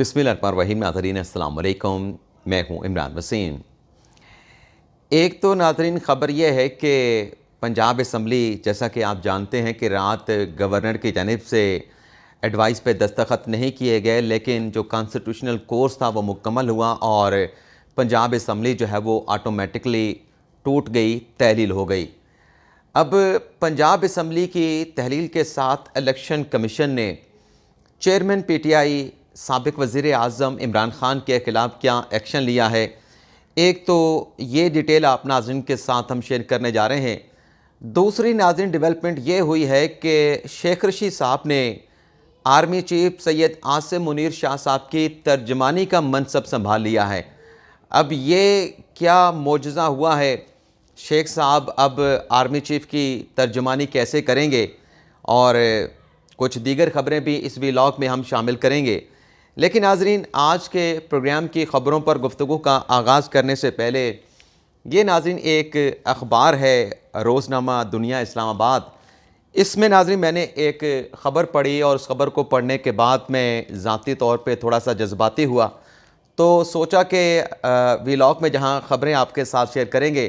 बिस्मिल्लाहिर्रहमानिर्रहीम। नाज़रीन अस्सलाम वालेकुम, मैं हूँ इमरान वसीम। एक तो नाज़रीन ख़बर यह है कि पंजाब असम्बली, जैसा कि आप जानते हैं कि रात गवर्नर की जानिब से एडवाइस पे दस्तखत नहीं किए गए, लेकिन जो कॉन्स्टिट्यूशनल कोर्स था वो मुकम्मल हुआ और पंजाब असम्बली जो है वो ऑटोमेटिकली टूट गई, तहलील हो गई। अब पंजाब असम्बली की तहलील के साथ इलेक्शन कमीशन ने चेयरमैन पीटीआई साबिक वज़ीर आज़म इमरान ख़ान के ख़िलाफ़ क्या एक्शन लिया है, एक तो ये डिटेल आप नाज़रीन के साथ हम शेयर करने जा रहे हैं। दूसरी नाज़रीन डेवलपमेंट ये हुई है कि शेख रशीद साहब ने आर्मी चीफ सैयद आसिम मुनीर शाह साहब की तर्जमानी का मनसब संभाल लिया है। अब ये क्या मोजज़ा हुआ है, शेख साहब अब आर्मी चीफ की तर्जमानी कैसे करेंगे, और कुछ दीगर ख़बरें भी इस व्लॉग में हम शामिल करेंगे। लेकिन नाज़रीन, आज के प्रोग्राम की ख़बरों पर गुफ्तगू का आगाज़ करने से पहले ये नाज़रीन एक अखबार है रोज़नामा दुनिया इस्लामाबाद। इसमें नाज़रीन मैंने एक ख़बर पढ़ी और उस ख़बर को पढ़ने के बाद मैं ज़ाती तौर पे थोड़ा सा जज्बाती हुआ, तो सोचा कि व्लॉग में जहाँ ख़बरें आपके साथ शेयर करेंगे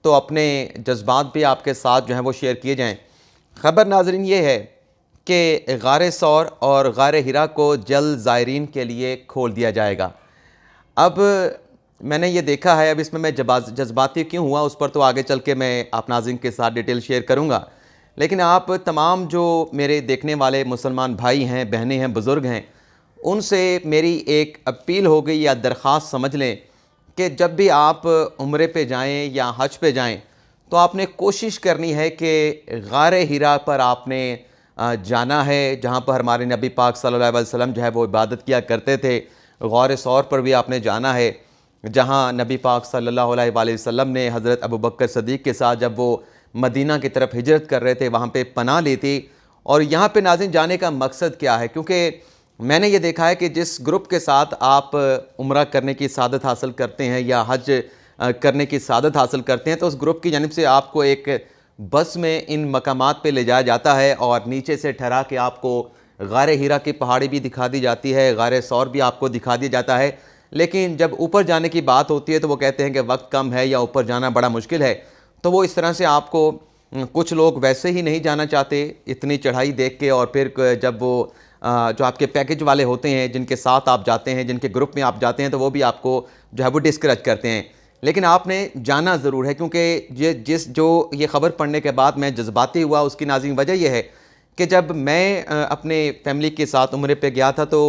तो अपने जज्बात भी आपके साथ जो हैं वो शेयर किए जाएँ। ख़बर नाज़रीन ये है कि गारे सौर और गारे हिरा को जल्द ज़ायरीन के लिए खोल दिया जाएगा। अब मैंने ये देखा है, अब इसमें मैं जज्बाती क्यों हुआ उस पर तो आगे चल के मैं आप नाज़रीन के साथ डिटेल शेयर करूँगा। लेकिन आप तमाम जो मेरे देखने वाले मुसलमान भाई हैं, बहनें हैं, बुज़ुर्ग हैं, उनसे मेरी एक अपील हो गई या दरख्वास्त समझ लें कि जब भी आप उम्रे पे जाएँ या हज पे जाएँ तो आपने कोशिश करनी है कि गारे हिरा पर आपने जाना है, जहाँ पर हमारे नबी पाक सल्लल्लाहु अलैहि वसल्लम जो है वो इबादत किया करते थे। गारे सौर पर भी आपने जाना है, जहाँ नबी पाक सल्लल्लाहु अलैहि वसल्लम ने हज़रत अबू बकर सदीक़ के साथ जब वो मदीना की तरफ हिजरत कर रहे थे वहाँ पे पनाह ली थी। और यहाँ पे नाज़रीन जाने का मकसद क्या है, क्योंकि मैंने ये देखा है कि जिस ग्रुप के साथ आप उम्रा करने की सादत हासिल करते हैं या हज करने की सादत हासिल करते हैं, तो उस ग्रुप की जानिब से आपको एक बस में इन मकामात पे ले जाया जाता है और नीचे से ठहरा के आपको गारे हीरा की पहाड़ी भी दिखा दी जाती है, गारे सौर भी आपको दिखा दिया जाता है। लेकिन जब ऊपर जाने की बात होती है तो वो कहते हैं कि वक्त कम है या ऊपर जाना बड़ा मुश्किल है, तो वो इस तरह से आपको कुछ लोग वैसे ही नहीं जाना चाहते इतनी चढ़ाई देख के, और फिर जब वो जो आपके पैकेज वाले होते हैं, जिनके साथ आप जाते हैं, जिनके ग्रुप में आप जाते हैं, तो वो भी आपको जो है वो डिस्करेज करते हैं। लेकिन आपने जाना ज़रूर है, क्योंकि ये ख़बर पढ़ने के बाद मैं जज्बाती हुआ, उसकी नाज़रीन वजह यह है कि जब मैं अपने फैमिली के साथ उम्रे पे गया था तो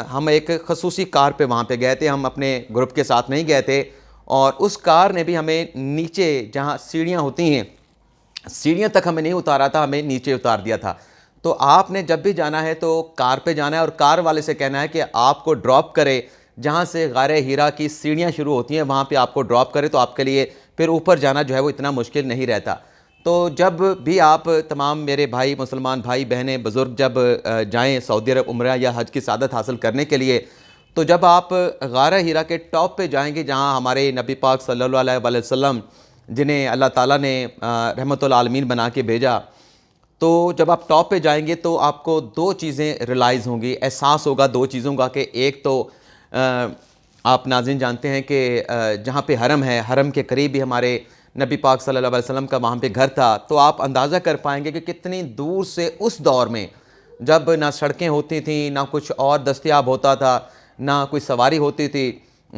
हम एक खसूसी कार पे वहाँ पे गए थे, हम अपने ग्रुप के साथ नहीं गए थे। और उस कार ने भी हमें नीचे जहाँ सीढ़ियाँ होती हैं, सीढ़ियाँ तक हमें नहीं उतारा था, हमें नीचे उतार दिया था। तो आपने जब भी जाना है तो कार पे जाना है और कार वाले से कहना है कि आपको ड्रॉप करे, जहाँ से गारे हीरा की सीढ़ियाँ शुरू होती हैं वहाँ पे आपको ड्रॉप करे, तो आपके लिए फिर ऊपर जाना जो है वो इतना मुश्किल नहीं रहता। तो जब भी आप तमाम मेरे भाई, मुसलमान भाई बहनें, बुज़ुर्ग जब जाएँ सऊदी अरब उम्रा या हज की सादत हासिल करने के लिए, तो जब आप गारे हीरा के टॉप पे जाएंगे, जहाँ हमारे नबी पाक सल्लल्लाहु अलैहि वसल्लम, जिन्हें अल्लाह ताला ने रहमतुल आलमीन बना के भेजा, तो जब आप टॉप पे जाएंगे तो आपको दो चीज़ें रियलाइज़ होंगी, एहसास होगा दो चीज़ों का, कि एक तो आप नाज़रीन जानते हैं कि जहाँ पे हरम है, हरम के करीब ही हमारे नबी पाक सल्लल्लाहु अलैहि वसल्लम का वहाँ पे घर था। तो आप अंदाज़ा कर पाएंगे कि कितनी दूर से उस दौर में, जब ना सड़कें होती थी, ना कुछ और दस्तयाब होता था, ना कोई सवारी होती थी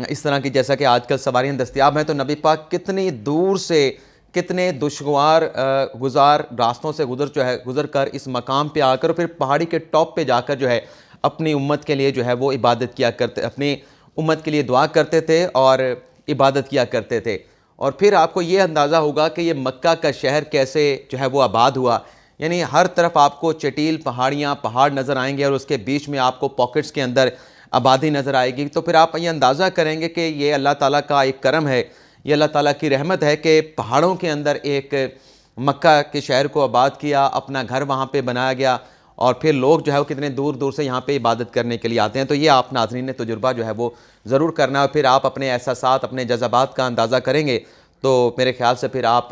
इस तरह की जैसा कि आजकल सवारियाँ दस्तयाब हैं, तो नबी पाक कितनी दूर से, कितने दुश्वार गुज़ार रास्तों से गुज़र कर इस मकाम पे आकर फिर पहाड़ी के टॉप पे जाकर जो है अपनी उम्मत के लिए जो है वो इबादत किया करते, अपनी उम्मत के लिए दुआ करते थे और इबादत किया करते थे। और फिर आपको ये अंदाज़ा होगा कि ये मक्का का शहर कैसे जो है वो आबाद हुआ। यानी हर तरफ आपको चटील पहाड़ियाँ, पहाड़ नज़र आएंगे और उसके बीच में आपको पॉकेट्स के अंदर आबादी नज़र आएगी। तो फिर आप ये अंदाज़ा करेंगे कि ये अल्लाह ताला का एक करम है, ये अल्लाह ताला की रहमत है कि पहाड़ों के अंदर एक मक्का के शहर को आबाद किया, अपना घर वहाँ पे बनाया गया, और फिर लोग जो है वो कितने दूर दूर से यहाँ पे इबादत करने के लिए आते हैं। तो ये आप नाज़रीन ने तजुर्बा जो है वो ज़रूर करना है, और फिर आप अपने एहसासात, अपने जज़्बात का अंदाज़ा करेंगे तो मेरे ख़्याल से फिर आप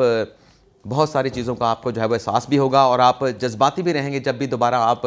बहुत सारी चीज़ों का आपको जो है वो एहसास भी होगा और आप जज्बाती भी रहेंगे जब भी दोबारा आप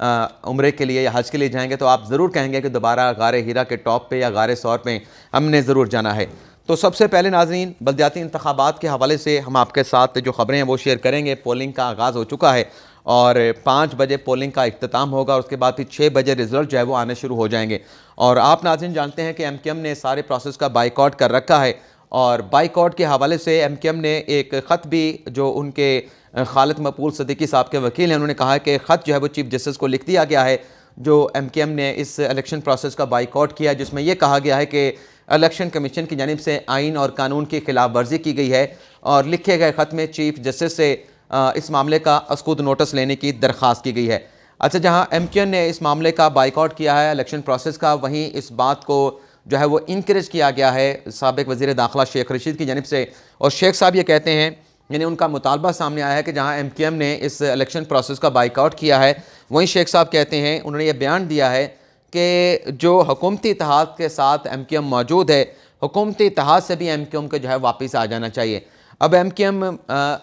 उम्रे के लिए या हज के लिए जाएंगे तो आप ज़रूर कहेंगे कि दोबारा गार हीरा के टॉप पे या गार सौर पे हमने ज़रूर जाना है। तो सबसे पहले नाज़रीन, बलदियाती इंतखाबात के हवाले से हम आपके साथ जो ख़बरें हैं वो शेयर करेंगे। पोलिंग का आगाज़ हो चुका है और 5 बजे पोलिंग का इख्तिताम होगा, उसके बाद फिर 6 बजे रिज़ल्ट जो है वो आने शुरू हो जाएंगे। और आप नाज़रीन जानते हैं कि MKM ने सारे प्रोसेस का बाइकआउट कर रखा है और बाइकआउट के हवाले से MKM ने एक ख़त भी जो उनके खालिद मकबूल सिद्दीकी साहब के वकील हैं, उन्होंने कहा है कि ख़त जो है वो चीफ जस्टिस को लिख दिया गया है जो MKM ने इस इलेक्शन प्रोसेस का बाइकआउट किया, जिसमें यह कहा गया है कि इलेक्शन कमीशन की जानिब से आइन और कानून की खिलाफ वर्जी की गई है। और लिखे गए ख़त में चीफ जस्टिस से इस मामले का अस्कुद नोटिस लेने की दरख्वास्त की गई है। अच्छा, जहां MKM ने इस मामले का बाइकआउट किया है इलेक्शन प्रोसेस का, वहीं इस बात को जो है वो इनकरेज किया गया है साबिक वज़ीर दाखिला शेख रशीद की जानिब से। और शेख साहब ये कहते हैं, यानी उनका मुतालबा सामने आया है कि जहां MKM ने इस इलेक्शन प्रोसेस का बाइकआउट किया है, वहीं शेख साहब कहते हैं, उन्होंने ये बयान दिया है कि जो हुकूमती इत्तेहाद के साथ MKM मौजूद है, हुकूमती इत्तेहाद से भी MKM को जो है वापस आ जाना चाहिए। अब MKM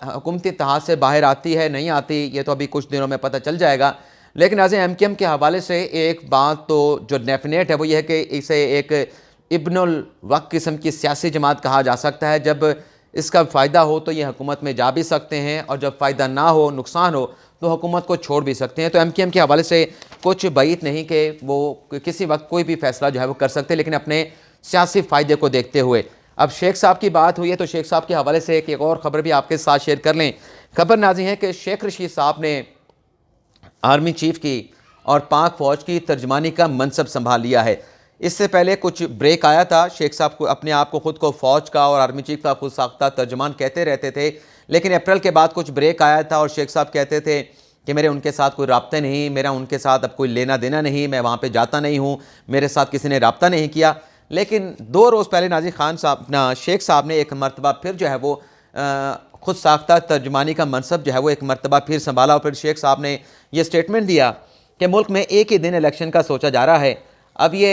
हुकूमती इत्तेहाद से बाहर आती है नहीं आती, ये तो अभी कुछ दिनों में पता चल जाएगा। लेकिन आज MKM के हवाले से एक बात तो जो डेफिनेट है वो ये है कि इसे एक इब्नुल वक्त किस्म की सियासी जमात कहा जा सकता है। जब इसका फ़ायदा हो तो ये हुकूमत में जा भी सकते हैं और जब फ़ायदा ना हो, नुकसान हो, तो हुकूमत को छोड़ भी सकते हैं। तो MKM के हवाले से कुछ बैत नहीं कि वो किसी वक्त कोई भी फ़ैसला जो है वो कर सकते हैं, लेकिन अपने सियासी फ़ायदे को देखते हुए। अब शेख साहब की बात हुई है तो शेख साहब के हवाले से एक और ख़बर भी आपके साथ शेयर कर लें। खबर नाज़ी है कि शेख रशीद साहब ने आर्मी चीफ़ की और पाक फ़ौज की तर्जमानी का मनसब संभाल लिया है। इससे पहले कुछ ब्रेक आया था, शेख साहब को अपने आप को ख़ुद को फ़ौज का और आर्मी चीफ़ का खुद साख्ता तर्जमान कहते रहते थे, लेकिन अप्रैल के बाद कुछ ब्रेक आया था और शेख साहब कहते थे कि मेरे उनके साथ कोई राब्ता नहीं, मेरा उनके साथ अब कोई लेना देना नहीं, मैं वहाँ पर जाता नहीं हूँ, मेरे साथ किसी ने राब्ता नहीं किया। लेकिन 2 रोज़ पहले नाज़िर खान साहब ना शेख साहब ने एक मरतबा फिर जो है वो खुद साख्ता तर्जमानी का मनसब जो है वो एक मरतबा फिर संभाला और फिर शेख साहब ने यह स्टेटमेंट दिया कि मुल्क में एक ही दिन इलेक्शन का सोचा जा रहा है। अब ये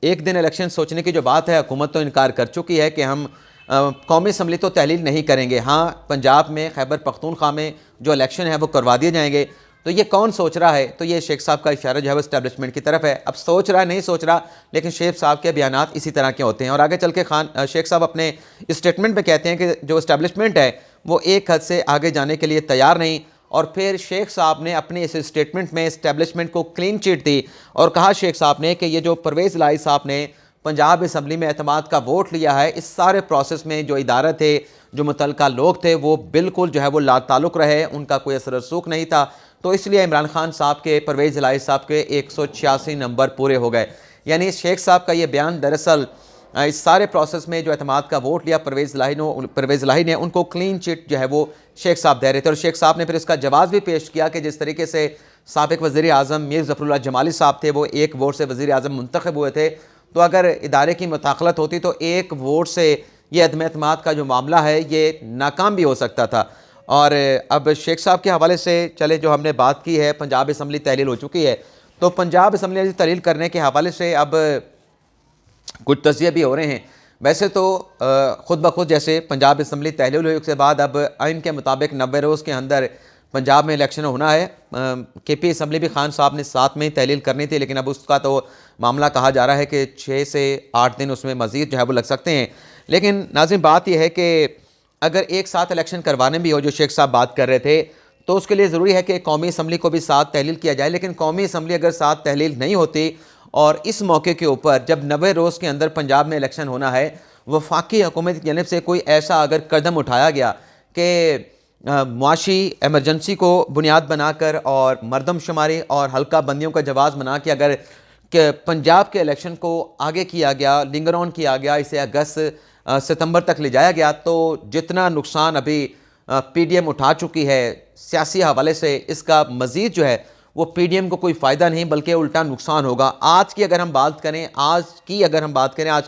एक दिन इलेक्शन सोचने की जो बात है, हुकूमत तो इनकार कर चुकी है कि हम कौमी असम्बली तो तहलील नहीं करेंगे, हाँ पंजाब में खैबर पख्तूनख्वा में जो इलेक्शन है वो करवा दिए जाएंगे। तो ये कौन सोच रहा है? तो ये शेख साहब का इशारा जो है वो इस्टेब्लिशमेंट की तरफ है। अब सोच रहा है नहीं सोच रहा, लेकिन शेख साहब के बयानात इसी तरह के होते हैं। और आगे चल के शेख साहब अपने स्टेटमेंट में कहते हैं कि जो इस्टेब्लिशमेंट है वो एक हद से आगे जाने के लिए तैयार नहीं। और फिर शेख साहब ने अपने इस स्टेटमेंट में इस्टेब्लिशमेंट को क्लीन चिट दी और कहा शेख साहब ने कि ये जो परवेज़ इलाही साहब ने पंजाब असम्बली में एतमाद का वोट लिया है, इस सारे प्रोसेस में जो इदारा थे, जो मुतल्लिका लोग थे, वो बिल्कुल जो है वो लाताल्लुक़ रहे, उनका कोई असर रसूख नहीं था। तो इसलिए इमरान खान साहब के, परवेज़ इलाही साहब के 186 नंबर पूरे हो गए। यानी शेख साहब का ये बयान दरअसल इस सारे प्रोसेस में जो एतमाद का वोट लिया परवेज़ इलाही ने, उनको क्लीन चिट जो है वो शेख साहब दे रहे थे। और शेख साहब ने फिर इसका जवाब भी पेश किया कि जिस तरीके से साबिक़ वज़ीर आज़म मीर ज़फ़रुल्लाह जमाली साहब थे, वो एक वोट से वज़ीर आज़म मुंतखब हुए थे, तो अगर इदारे की मुदाखलत होती तो एक वोट से ये अदम एतमाद का जो मामला है ये नाकाम भी हो सकता था। और अब शेख साहब के हवाले से चले, जो हमने बात की है, पंजाब असम्बली तहलील हो चुकी है, तो पंजाब असम्बली तहलील करने के हवाले से अब कुछ तज़िये भी हो रहे हैं। वैसे तो ख़ुद ब खुद जैसे पंजाब असम्बली तहलील हुई, उसके बाद अब आइन के मुताबिक 90 रोज़ के अंदर पंजाब में इलेक्शन होना है। KP असम्बली भी खान साहब ने साथ में ही तहलील करनी थी, लेकिन अब उसका तो मामला कहा जा रहा है कि 6 से 8 दिन उसमें मज़ीद जो है वो लग सकते हैं। लेकिन नाज़रीन बात यह है कि अगर एक साथ इलेक्शन करवाने भी हो, जो शेख साहब बात कर रहे थे, तो उसके लिए ज़रूरी है कि कौमी असम्बली को भी साथ तहलील किया जाए। लेकिन कौमी असम्बली अगर साथ तहलील नहीं होती और इस मौके के ऊपर जब 90 रोज़ के अंदर पंजाब में इलेक्शन होना है, वफाकी हुकूमत की जानिब से कोई ऐसा अगर कदम उठाया गया कि मुआशी एमरजेंसी को बुनियाद बनाकर और मरदमशुमारी और हल्का बंदियों का जवाज़ बना के अगर पंजाब के इलेक्शन को आगे किया गया, लिंगर ऑन किया गया, इसे अगस्त सितंबर तक ले जाया गया, तो जितना नुकसान अभी PDM उठा चुकी है सियासी हवाले से, इसका मज़ीद जो है वो PDM को कोई फ़ायदा नहीं बल्कि उल्टा नुकसान होगा। आज की अगर हम बात करें, आज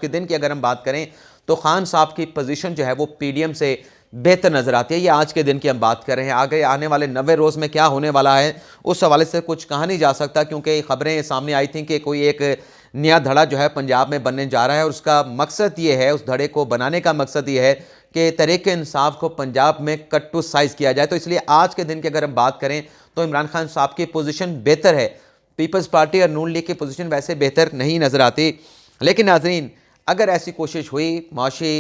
के दिन की अगर हम बात करें, तो खान साहब की पोजीशन जो है वो PDM से बेहतर नज़र आती है। ये आज के दिन की हम बात कर रहे हैं। आगे आने वाले 90 रोज़ में क्या होने वाला है उस हवाले से कुछ कहा नहीं जा सकता, क्योंकि ख़बरें सामने आई थी कि कोई एक नया धड़ा जो है पंजाब में बनने जा रहा है और उसका मकसद ये है, उस धड़े को बनाने का मकसद ये है कि तहरीक-ए-इंसाफ को पंजाब में कट टू साइज़ किया जाए। तो इसलिए आज के दिन की अगर हम बात करें तो इमरान खान साहब की पोजीशन बेहतर है। पीपल्स पार्टी और नून लीग की पोजीशन वैसे बेहतर नहीं नज़र आती। लेकिन नाज़रीन, अगर ऐसी कोशिश हुई माशी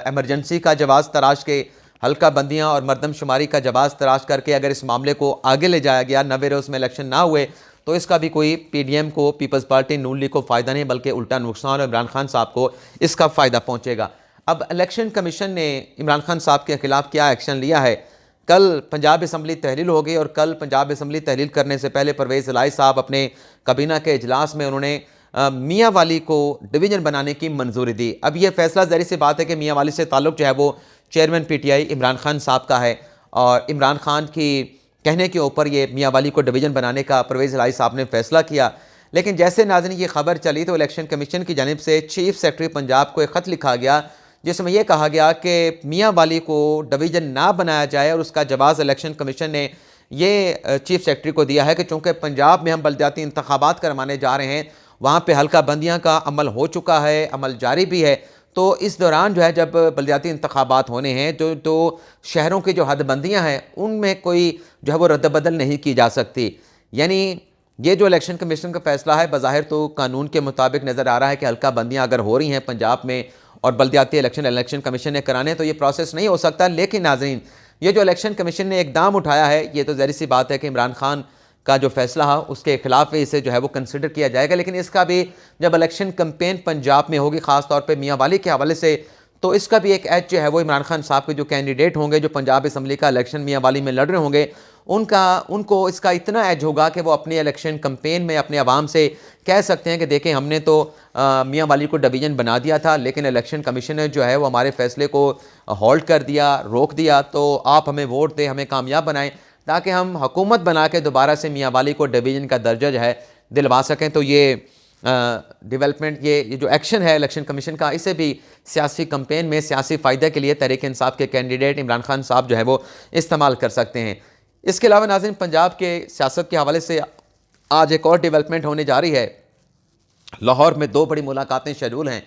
एमरजेंसी का जवाज़ तराश के, हल्का बंदियाँ और मरदमशुमारी का जवाज़ तराश करके अगर इस मामले को आगे ले जाया गया, 90 रोज़ में इलेक्शन ना हुए, तो इसका भी कोई पीडीएम को, पीपल्स पार्टी, नून लीग को फ़ायदा नहीं बल्कि उल्टा नुकसान, और इमरान खान साहब को इसका फ़ायदा पहुँचेगा। अब इलेक्शन कमीशन ने इमरान खान साहब के ख़िलाफ़ क्या एक्शन लिया है? कल पंजाब असम्बली तहलील हो गई और कल पंजाब असम्बली तहलील करने से पहले परवेज़ इलाही साहब अपने काबीना के इजलास में उन्होंने मियाँ वाली को डिवीज़न बनाने की मंजूरी दी। अब यह फैसला ज़ाहिर सी बात है कि मियाँ वाली से ताल्लुक़ जो है वो चेयरमैन पीटीआई इमरान खान साहब का है, और इमरान खान की कहने के ऊपर ये मियाँ वाली को डिवीज़न बनाने का परवेज़ इलाही साहब ने फैसला किया। लेकिन जैसे नाज़रीन ये खबर चली तो इलेक्शन कमीशन की जानिब से चीफ सेक्रेटरी पंजाब को एक ख़त लिखा गया जिसमें यह कहा गया कि मियाँ वाली को डिवीज़न ना बनाया जाए, और उसका जवाब इलेक्शन कमीशन ने ये चीफ सेक्रेटरी को दिया है कि चूँकि पंजाब में हम बलदियाती इंतखाबात करवाने जा रहे हैं, वहाँ पे हल्का बंदियाँ का अमल हो चुका है, अमल जारी भी है, तो इस दौरान जो है जब बलदियाती इंतखाबात होने हैं तो शहरों की जो हदबंदियाँ हैं उनमें कोई जो है वो रद्द-बदल नहीं की जा सकती। यानी ये जो इलेक्शन कमीशन का फैसला है बज़ाहिर तो कानून के मुताबिक नज़र आ रहा है कि हल्का बंदियाँ अगर हो रही हैं पंजाब में और बलदियाती इलेक्शन कमीशन ने कराने तो ये प्रोसेस नहीं हो सकता। लेकिन नाज़रीन, ये जो इलेक्शन कमीशन ने इकदाम उठाया है ये तो ज़ाहिर सी बात है कि इमरान खान का जो फैसला है उसके खिलाफ इसे जो है वो कंसिडर किया जाएगा। लेकिन इसका भी जब इलेक्शन कैंपेन पंजाब में होगी, ख़ास तौर पे मियाँ वाली के हवाले से, तो इसका भी एक एज जो है वो इमरान खान साहब के जो कैंडिडेट होंगे जो पंजाब असम्बली का इलेक्शन मियाँ वाली में लड़ रहे होंगे उनको इसका इतना एज होगा कि वो अपने इलेक्शन कैंपेन में अपने आवाम से कह सकते हैं कि देखें हमने तो मियाँ वाली को डिवीज़न बना दिया था, लेकिन इलेक्शन कमीशन ने जो है वो हमारे फैसले को होल्ड कर दिया, रोक दिया, तो आप हमें वोट दें, हमें कामयाब बनाएं ताकि हम हुकूमत बना के दोबारा से मियाँ वाली को डिवीज़न का दर्जा जो है दिलवा सकें। तो ये डेवलपमेंट, ये जो एक्शन है इलेक्शन कमीशन का, इसे भी सियासी कैंपेन में सियासी फ़ायदे के लिए तहरीक इंसाफ के कैंडिडेट इमरान खान साहब जो है वो इस्तेमाल कर सकते हैं। इसके अलावा नाज़रीन, पंजाब के सियासत के हवाले से आज एक और डेवलपमेंट होने जा रही है। लाहौर में 2 बड़ी मुलाकातें शेड्यूल हैं।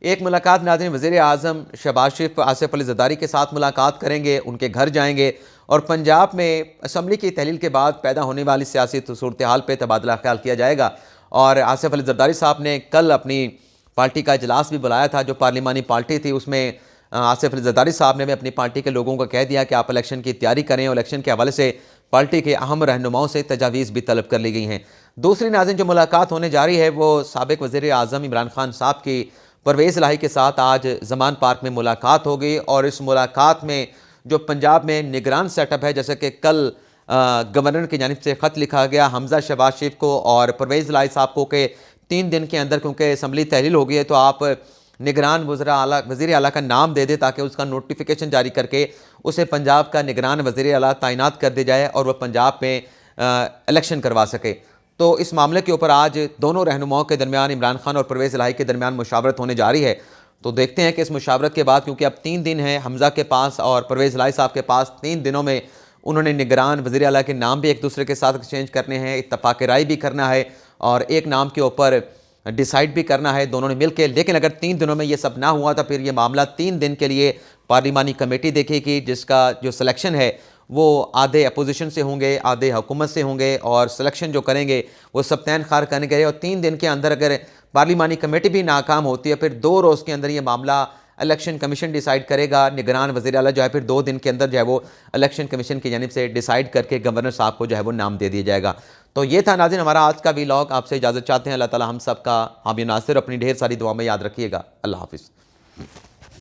एक मुलाकात नाज़रीन वज़ीर आज़म शहबाज शरीफ आसिफ अली ज़रदारी के साथ मुलाकात करेंगे, उनके घर जाएंगे और पंजाब में असम्बली की तहलील के बाद पैदा होने वाली सियासी सूरत हाल पर तबादला ख्याल किया जाएगा। और आसिफ अली ज़रदारी साहब ने कल अपनी पार्टी का इजलास भी बुलाया था, जो पार्लिमानी पार्टी थी, उसमें आसिफ अली ज़रदारी साहब ने भी अपनी पार्टी के लोगों को कह दिया कि आप इलेक्शन की तैयारी करें, और इलेक्शन के हवाले से पार्टी के अहम रहनुमाओं से तजावीज़ भी तलब कर ली गई हैं। दूसरी नाज़रीन जो मुलाकात होने जा रही है वो साबिक़ वज़ीर आज़म इमरान खान साहब की परवेज़ इलाही के साथ आज ज़मान पार्क में मुलाकात हो गई। और इस मुलाकात में जो पंजाब में निगरान सेटअप है, जैसे कि कल गवर्नर की जानिब से ख़त लिखा गया हमजा शहबाज शरीफ को और परवेज़ इलाही साहब को कि 3 दिन के अंदर, क्योंकि असम्बली तहलील हो गई है, तो आप निगरान वज़ीर आला का नाम दे दे ताकि उसका नोटिफिकेशन जारी करके उसे पंजाब का निगरान वज़ीर आला तैनात कर दिया जाए और वह पंजाब में इलेक्शन करवा सके। तो इस मामले के ऊपर आज दोनों रहनुमाओं के दरमियान, इमरान खान और परवेज़ इलाही के दरमियान मुशावरत होने जा रही है। तो देखते हैं कि इस मुशावरत के बाद, क्योंकि अब 3 दिन हैं हमजा के पास और परवेज़ इलाही साहब के पास, 3 दिनों में उन्होंने निगरान वज़ीर आला के नाम भी एक दूसरे के साथ एक्सचेंज करने हैं, इत्तफ़ाक़ राय भी करना है और एक नाम के ऊपर डिसाइड भी करना है दोनों ने मिलकर। लेकिन अगर 3 दिनों में ये सब ना हुआ तो फिर ये मामला 3 दिन के लिए पार्लिमानी कमेटी देखेगी, जिसका जो सिलेक्शन है वो आधे अपोजिशन से होंगे, आधे हुकूमत से होंगे, और सिलेक्शन जो करेंगे वो सब तैन खार करेंगे। और 3 दिन के अंदर अगर पार्लिमानी कमेटी भी नाकाम होती है, फिर 2 रोज़ के अंदर ये मामला इलेक्शन कमीशन डिसाइड करेगा। निगरान वज़ीर आला जो है फिर 2 दिन के अंदर जो है वो इलेक्शन कमीशन की जानिब से डिसाइड करके गवर्नर साहब को जो है वो नाम दे दिया जाएगा। तो ये था नाज़रीन हमारा आज का व्लॉग। आपसे इजाज़त चाहते हैं। अल्लाह ताला हम सब का हामी नासिर, अपनी ढेर सारी दुआ में याद रखिएगा। अल्लाह हाफ़िज़।